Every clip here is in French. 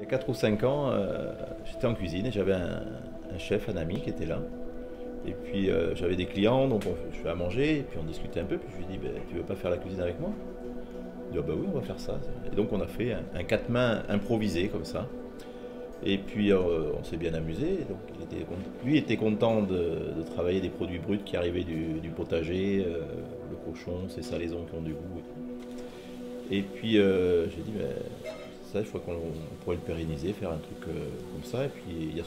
Il y a 4 ou 5 ans, j'étais en cuisine et j'avais un chef, un ami qui était là. Et puis j'avais des clients, donc je fais à manger, et puis on discutait un peu, puis je lui ai dit tu veux pas faire la cuisine avec moi? Il dit bah oui, on va faire ça. Et donc on a fait un 4 mains improvisé comme ça. Et puis on s'est bien amusé. Donc lui était content de travailler des produits bruts qui arrivaient du potager, le cochon, ces salaisons qui ont du goût. Et puis j'ai dit ça, il faut qu'on pourrait le pérenniser, faire un truc comme ça, et puis y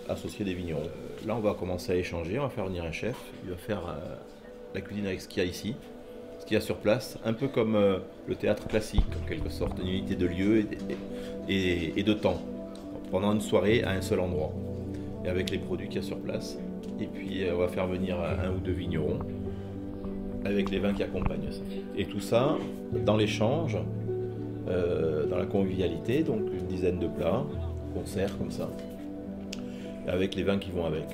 associer des vignerons. Là, on va commencer à échanger, on va faire venir un chef, il va faire la cuisine avec ce qu'il y a ici, ce qu'il y a sur place, un peu comme le théâtre classique, en quelque sorte, une unité de lieu et de temps, pendant une soirée à un seul endroit, et avec les produits qu'il y a sur place. Et puis, on va faire venir un ou deux vignerons, avec les vins qui accompagnent ça. Et tout ça, dans l'échange, dans la convivialité, donc une dizaine de plats, concert comme ça, avec les vins qui vont avec.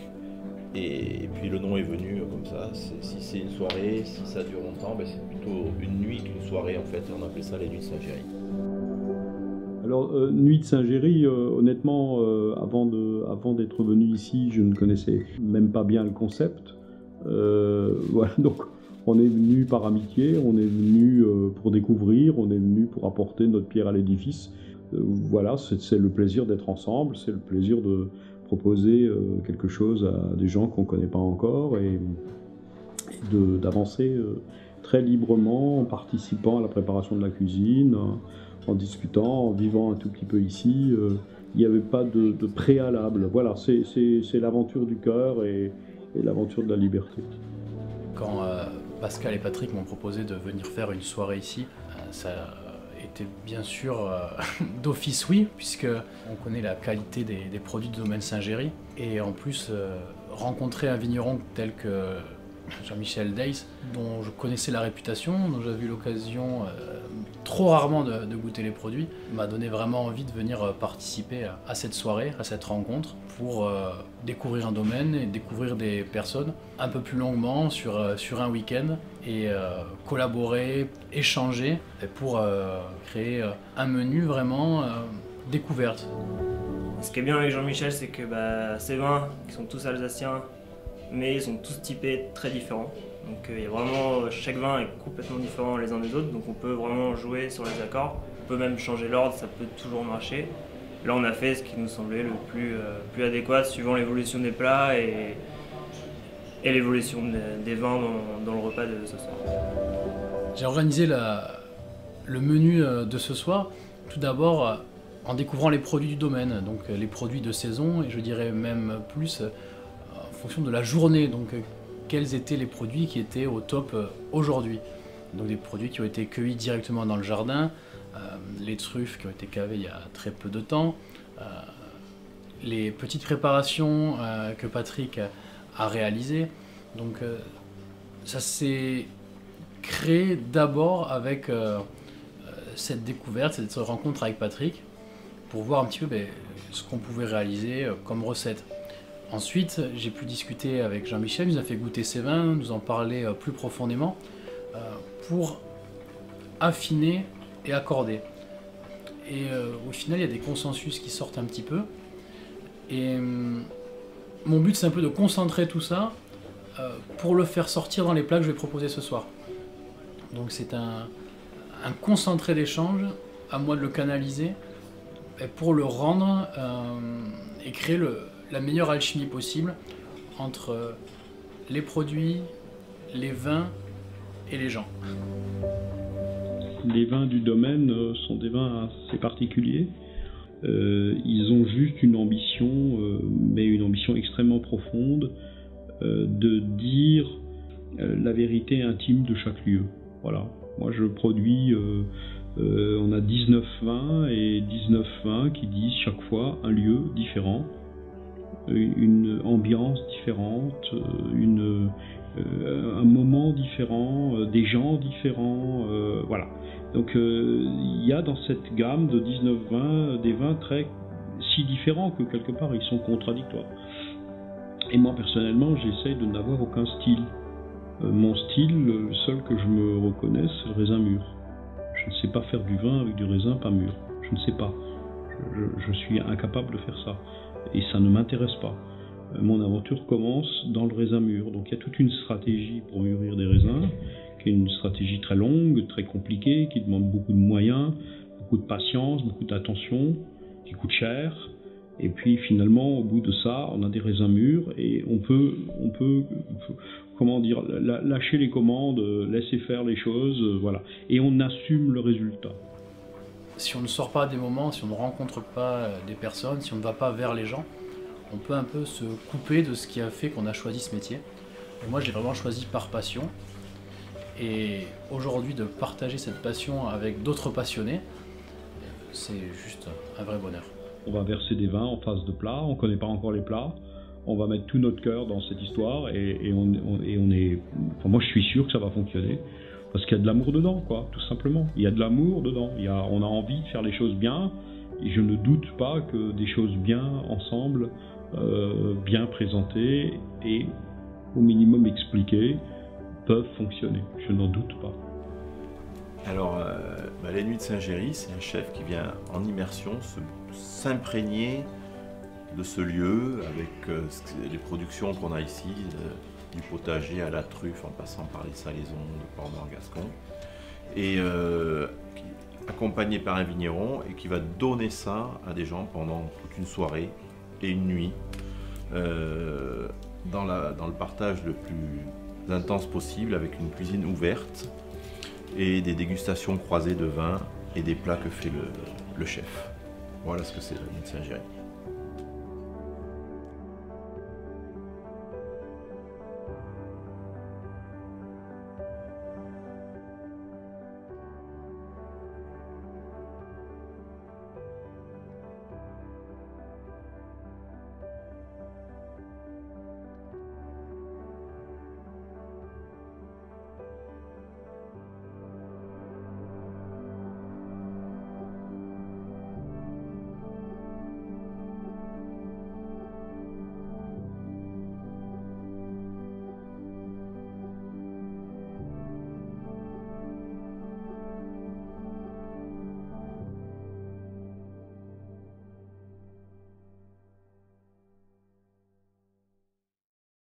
Et puis le nom est venu comme ça. Si c'est une soirée, si ça dure longtemps, c'est plutôt une nuit qu'une soirée en fait. On appelle ça les nuits de Saint-Géry. Alors, Nuit de Saint-Géry, honnêtement, avant d'être venu ici, je ne connaissais même pas bien le concept. Voilà, donc on est venu par amitié, on est venu pour découvrir, on est venu pour apporter notre pierre à l'édifice. Voilà, c'est le plaisir d'être ensemble, c'est le plaisir de proposer quelque chose à des gens qu'on ne connaît pas encore et d'avancer très librement en participant à la préparation de la cuisine, en discutant, en vivant un tout petit peu ici. Il n'y avait pas de préalable. Voilà, c'est l'aventure du cœur et l'aventure de la liberté. Quand Pascal et Patrick m'ont proposé de venir faire une soirée ici, ça était bien sûr d'office oui, puisque on connaît la qualité des produits du domaine Saint-Géry. Et en plus, rencontrer un vigneron tel que Jean-Michel Deyss, dont je connaissais la réputation, dont j'avais eu l'occasion trop rarement de goûter les produits, m'a donné vraiment envie de venir participer à cette soirée, à cette rencontre, pour découvrir un domaine et découvrir des personnes un peu plus longuement sur un week-end et collaborer, échanger pour créer un menu vraiment découverte. Ce qui est bien avec Jean-Michel, c'est que ces vins, qui sont tous alsaciens, mais ils sont tous typés très différents. Donc il y a vraiment, chaque vin est complètement différent les uns des autres, donc on peut vraiment jouer sur les accords. On peut même changer l'ordre, ça peut toujours marcher. Là on a fait ce qui nous semblait le plus adéquat suivant l'évolution des plats et l'évolution des vins dans le repas de ce soir. J'ai organisé le menu de ce soir, tout d'abord en découvrant les produits du domaine, donc les produits de saison, et je dirais même plus en fonction de la journée, donc quels étaient les produits qui étaient au top aujourd'hui. Donc des produits qui ont été cueillis directement dans le jardin, les truffes qui ont été cavées il y a très peu de temps, les petites préparations que Patrick a réalisées. Donc ça s'est créé d'abord avec cette découverte, cette rencontre avec Patrick, pour voir un petit peu ce qu'on pouvait réaliser comme recette. Ensuite, j'ai pu discuter avec Jean-Michel, il nous a fait goûter ses vins, nous en parler plus profondément pour affiner et accorder. Et au final, il y a des consensus qui sortent un petit peu. Et mon but, c'est un peu de concentrer tout ça pour le faire sortir dans les plats que je vais proposer ce soir. Donc c'est un concentré d'échange, à moi de le canaliser pour le rendre et créer la meilleure alchimie possible entre les produits, les vins et les gens. Les vins du domaine sont des vins assez particuliers. Ils ont juste une ambition, mais une ambition extrêmement profonde, de dire la vérité intime de chaque lieu. Voilà. Moi je produis, on a 19 vins et 19 vins qui disent chaque fois un lieu différent, une ambiance différente, un moment différent, des gens différents, voilà. Donc il y a dans cette gamme de 19 vins des vins très si différents que quelque part ils sont contradictoires. Et moi personnellement j'essaye de n'avoir aucun style. Mon style, le seul que je me reconnaisse, c'est le raisin mûr. Je ne sais pas faire du vin avec du raisin pas mûr. Je ne sais pas. Je suis incapable de faire ça. Et ça ne m'intéresse pas. Mon aventure commence dans le raisin mûr. Donc il y a toute une stratégie pour mûrir des raisins, qui est une stratégie très longue, très compliquée, qui demande beaucoup de moyens, beaucoup de patience, beaucoup d'attention, qui coûte cher. Et puis finalement, au bout de ça, on a des raisins mûrs et on peut comment dire, lâcher les commandes, laisser faire les choses, voilà. Et on assume le résultat. Si on ne sort pas des moments, si on ne rencontre pas des personnes, si on ne va pas vers les gens, on peut un peu se couper de ce qui a fait qu'on a choisi ce métier. Et moi, j'ai vraiment choisi par passion. Et aujourd'hui, de partager cette passion avec d'autres passionnés, c'est juste un vrai bonheur. On va verser des vins en face de plats, on ne connaît pas encore les plats, on va mettre tout notre cœur dans cette histoire et on est... Enfin, moi, je suis sûr que ça va fonctionner. Parce qu'il y a de l'amour dedans, quoi, tout simplement. Il y a de l'amour dedans. On a envie de faire les choses bien. Et je ne doute pas que des choses bien ensemble, bien présentées et au minimum expliquées, peuvent fonctionner. Je n'en doute pas. Alors, les Nuits de Saint-Géry, c'est un chef qui vient en immersion s'imprégner de ce lieu avec les productions qu'on a ici. Du potager à la truffe en passant par les salaisons de Port-Nord-Gascon et accompagné par un vigneron et qui va donner ça à des gens pendant toute une soirée et une nuit dans le partage le plus intense possible avec une cuisine ouverte et des dégustations croisées de vins et des plats que fait le chef. Voilà ce que c'est la Nuit de Saint-Géry.